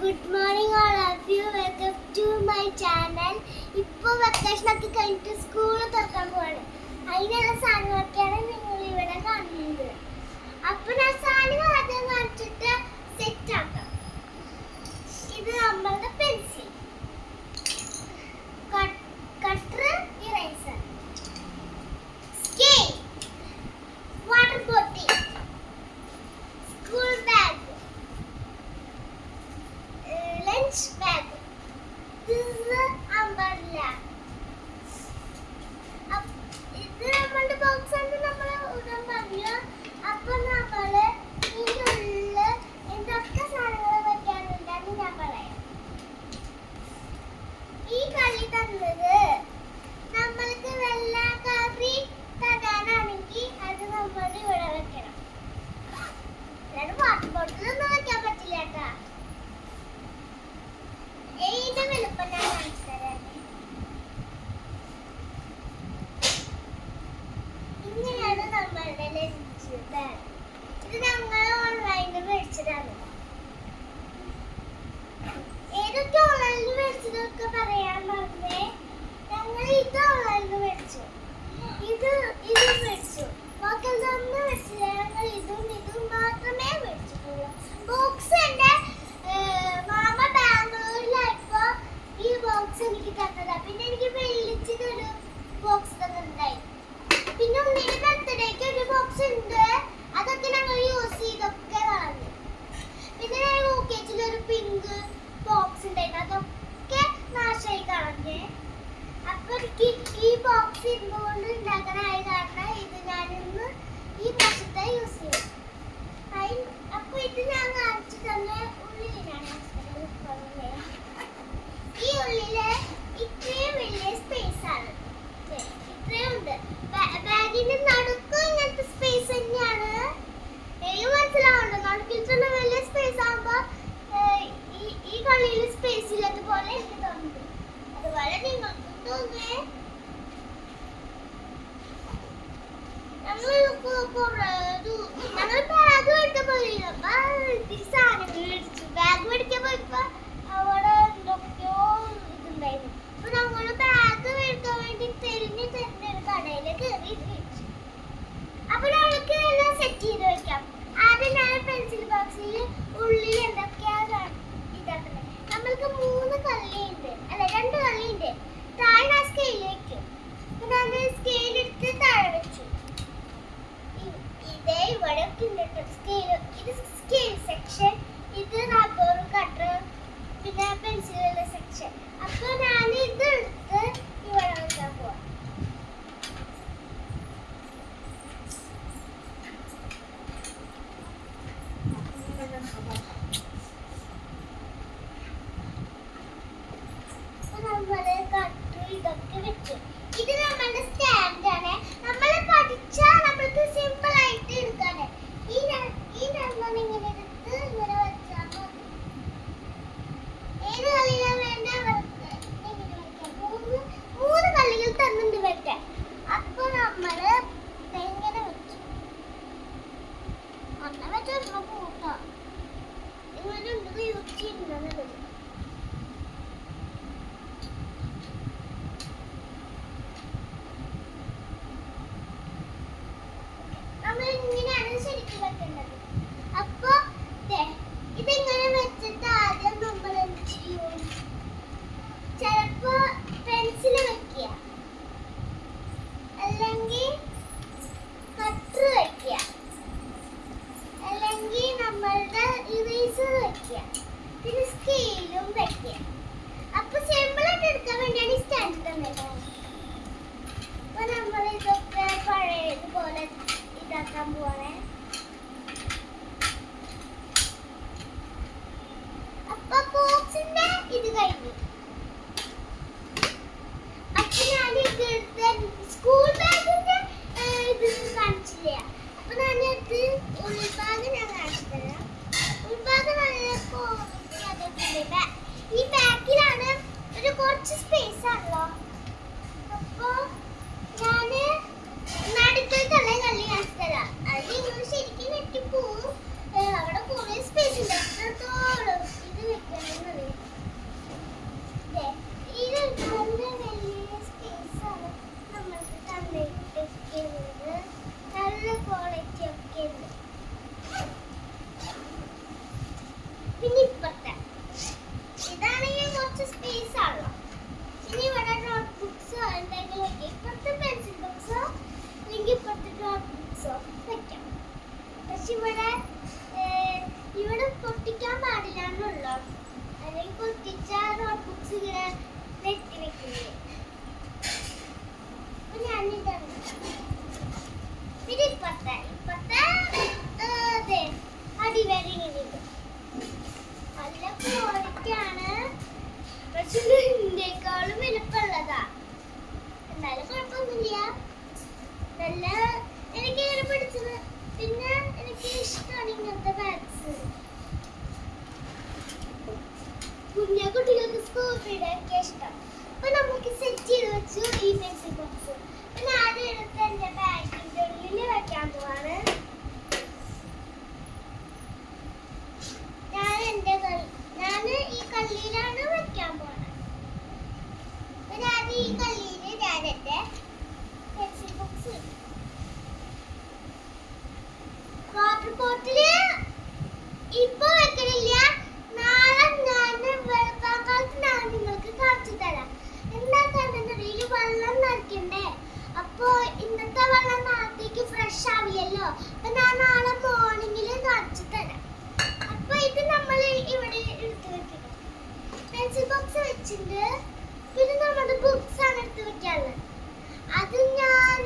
Good morning all of you. Welcome to my channel. ഇപ്പോൾ vacation ഒക്കെ കഴിഞ്ഞിട്ട് school തുറക്കാൻ പോവാണ്. അതിനുള്ള സാധനങ്ങളൊക്കെയാണ് നിങ്ങൾ ഇവിടെ കാണുന്നത്. അപ്പോൾ ഞാൻ സാധനങ്ങൾ ആദ്യം കാണിച്ചിട്ട് സെറ്റ് ആക്കാം. ഇത് നമ്മളുടെ pencil, cutter, eraser, scale, water bottle, school bag, lunch bag. This is the umbrella. ഇത് നമ്മുടെ ബോക്സ് ആണ് നമ്മൾ ഉടൻ പറഞ്ഞു. അപ്പൊ നമ്മള് ഇതിനുള്ള എന്തൊക്കെ സാധനങ്ങൾ വെക്കാനുണ്ടെന്ന് ഞാൻ പറയാം. ഈ കളി തന്നത് നമ്മൾക്ക് വെള്ള കറി തരാനാണെങ്കിൽ അത് നമ്മൾ ഇവിടെ വെക്കണം. വാട്ടർ ബോട്ടിലൊന്നും വെക്കാൻ പറ്റില്ല കേട്ടാ. ഇങ്ങനെയാണ് നമ്മളുടെ ലഞ്ച് ബാഗ്. ഇത് ഞങ്ങൾ ഓൺലൈനിൽ മേടിച്ചതാണ്. ഏതൊക്കെ ഓൺലൈനിൽ മേടിച്ചതൊക്കെ പറയാൻ പറഞ്ഞേ. ഞങ്ങൾ ഇത് ഓൺലൈനിൽ മേടിച്ചു, ഇത് മേടിച്ചു, ബാക്കിയൊന്നും മേടിച്ചില്ല. ഞങ്ങൾ ഇതും മാത്രമേ മേടിച്ചിട്ടുള്ളൂ. ബോക്സ് എൻ്റെ മാമ ബാംഗ്ലൂരിലായപ്പോ ഈ ബോക്സ് എനിക്ക് തന്നതാ. പിന്നെ എനിക്ക് വെള്ളിച്ചൊരു ബോക്സ് തന്നിട്ടുണ്ടായി. പിന്നെ ഉണ്ണിയുടെ ബർത്ത്ഡേക്ക് ഒരു ബോക്സ് ഉണ്ട്, അതൊക്കെ ഞങ്ങൾ യൂസ് ചെയ്തൊക്കെ കളഞ്ഞു. പിന്നെ യൂകെജിൽ ഒരു പിങ്ക് ബോക്സ് ഉണ്ടായിരുന്നു, അതൊക്കെ നാശമായി കളഞ്ഞ്. അപ്പൊ എനിക്ക് ഈ ബോക്സ് ഇന്നുകൊണ്ട് ഉണ്ടാക്കാനായ കാരണം ഇത് ഞാനിന്ന് ഈ പ്രാവശ്യത്തെ യൂസ് ചെയ്യും. അപ്പൊ ഇത് ഞാൻ കാണിച്ചു തന്നെ ഉള്ളിലാണ്. ഈ ഉള്ളില് ഇത്രയും വലിയ സ്പേസ് ആണ്, ഇത്രയും ഉണ്ട്. ബാഗിന്റെ നടുക്ക് ഇങ്ങനത്തെ സ്പേസ് തന്നെയാണ്. എനിക്ക് മനസ്സിലാവുന്നുണ്ട്, നടുക്കിൽ തന്നെ വലിയ സ്പേസ് ആകുമ്പോ ഈ കളിയിൽ സ്പേസ് ഇല്ലാത്തതുപോലെ എനിക്ക് തോന്നുന്നു. അതുപോലെ നിങ്ങൾക്കും തോന്നേ. ഞങ്ങൾ ബാഗ് മേടിക്കാൻ പോയില്ല, സാധനങ്ങൾ മേടിച്ചു. ബാഗ് മേടിക്കാൻ പോയപ്പോ അവിടെ എന്തൊക്കെയോ ഇതുണ്ടായിരുന്നു. അപ്പൊ ഞങ്ങള് ബാഗ് മേടിക്കാൻ വേണ്ടി തെരഞ്ഞു ഒരു കടയില് കയറി മേടിച്ചു. അപ്പൊ ഞങ്ങൾക്ക് എല്ലാം സെറ്റ് ചെയ്ത് വെക്കാം. ആദ്യം ഞാൻ പെൻസിൽ ബോക്സിൽ ഉള്ളിൽ എന്തൊക്കെയാണ് ഇതാക്കുന്നത്. നമ്മൾക്ക് 3 കള്ളിയുണ്ട്, അല്ല 2 കള്ളിയുണ്ട്. താഴെ സ്കെയിൽ വെക്കും. അപ്പൊ ഞാൻ സ്കെയിൽ എടുത്ത് താഴെ വെച്ചു. ഇതേ ഇവിടെ സ്കെയിൽ, ഇത് സ്കെയിൽ സെക്ഷൻ, ഇത് റബ്ബർ, കട്ടർ, പിന്നെ പെൻസിലുള്ള സെക്ഷൻ. അപ്പൊ ഞാൻ ഇത് എടുത്ത് ഇവിടെ വെക്കാൻ പോവാം. നമ്മള് കട്ടർ ഇതൊക്കെ വെച്ചു. ഇത് നമ്മളുടെ സ്റ്റാൻഡ് ആണ്. നമ്മൾ പഠിച്ചാൽ നമ്മൾക്ക് സിമ്പിൾ ആയിട്ട് എടുക്കാണ്. ഈ രണ്ടെണ്ണം ഇങ്ങനെ എടുത്ത് ഇങ്ങനെ വെച്ചാൽ മതി. ഏത് കളിയിലാണ് വേണ്ട അവർക്ക് ഇങ്ങനെ വെക്കാം. 3 കളികൾ തന്നിട്ട് വെക്കാൻ. അപ്പൊ നമ്മള് എങ്ങനെ വെച്ചു, ഒന്നെ വെച്ചോ കൂട്ടാ. ഇങ്ങനെ ഉണ്ട് യൂസ് ചെയ്യുന്നത്. ഇങ്ങനെയാണ് ശരിക്കും വെക്കേണ്ടത്. അപ്പൊ ഇതിങ്ങനെ വെച്ചിട്ട് ആദ്യം നമ്മൾ എന്ത് ചെയ്യും? ചിലപ്പോ പെൻസിൽ വെക്കുക, അല്ലെങ്കിൽ കട്ടർ വെക്കുക, അല്ലെങ്കിൽ നമ്മളുടെ ഇറേസർ വെക്കുക, പിന്നെ സ്കെയിലും വെക്കുക. അപ്പൊ സിമ്പിൾ ആയിട്ട് എടുക്കാൻ വേണ്ടിയാണ് ഈ സ്റ്റാൻഡ് തന്നത്. അപ്പൊ നമ്മൾ ഇതൊക്കെ പഴയതുപോലെ ഇതാക്കാൻ പോവാണേ. അപ്പൊ ബോക്സിന്റെ ഇത് കഴിഞ്ഞു. അപ്പൊ ഞാൻ സ്കൂൾ ബാഗിന്റെ ഇത് കാണിച്ചില്ല. അപ്പൊ ഞാനത് ഉൾഭാഗം ഞാൻ കാണിച്ചു തരാം. ഉൾഭാഗം നല്ല ക്വാളിറ്റി അതൊക്കെ. ഈ ബാക്കിലാണ് ഒരു കുറച്ച് സ്പേസ് ആണല്ലോ. അപ്പൊ ഞാന് നടുക്കൽ കള്ളി കാണിച്ചു തരാം. അത് നിങ്ങൾ പൊട്ടിച്ച നോട്ട്ബുക്സ് ഇങ്ങനെ നെറ്റി വെക്കുന്നത്. അപ്പൊ ഞാനിതാണ് പിന്നെ ഇപ്പത്തെ അടിവരെ ഇങ്ങനെ ഉണ്ട്. നല്ല ക്വാളിറ്റിയാണ്. പക്ഷെ ഇതിനേക്കാളും വലുപ്പമുള്ളതാ. എന്നാലും കുഴപ്പമൊന്നുമില്ല. നല്ല എനിക്ക് ഇങ്ങനെ പിടിച്ചത്. പിന്നെ എനിക്ക് ഇഷ്ടമാണ് ഇങ്ങനത്തെ ബാഗ്സ്. കുഞ്ഞ കുട്ടികൾക്ക് സ്കൂബിയുടെ ഒക്കെ ഇഷ്ടം. അപ്പൊ നമുക്ക് സെറ്റ് ചെയ്ത് വെച്ചു ഈ പെൻസിൽ ബോക്സ്. പിന്നെ ആദ്യം എടുത്ത് എന്റെ ബാഗിന്റെ ഉള്ളിൽ വെക്കാൻ പോവാണ്. ഞാൻ ഈ കല്ലിലാണ് വെക്കാൻ പോണത്. ഞാൻ ഈ കല്ലില് ഞാൻ എന്റെ പെൻസിൽ ബോക്സ് വാട്ടർ ബോട്ടില് ഇപ്പൊ വെക്കണില്ല. നാളെ ഞാൻ വെളുപ്പാക്കാലത്ത് ഞാൻ നിങ്ങൾക്ക് കാണിച്ചു തരാം. എന്താ കണ്ടെന്നറിയില്ല, വെള്ളം നിറയ്ക്കണ്ടേ. അപ്പൊ ഇന്നത്തെ വെള്ളം നാളത്തേക്ക് ഫ്രഷ് ആവില്ലല്ലോ. അപ്പൊ ഞാൻ നാളെ മോർണിംഗിൽ കാണിച്ചു തരാം. അപ്പൊ ഇത് നമ്മൾ ഇവിടെ എടുത്ത് വെക്കണം. പെൻസിൽ ബോക്സ് വെച്ചിട്ടുണ്ട്. പിന്നെ നമ്മുടെ ബുക്സ് ആണ് എടുത്ത് വെക്കാനുള്ളത്. അത് ഞാൻ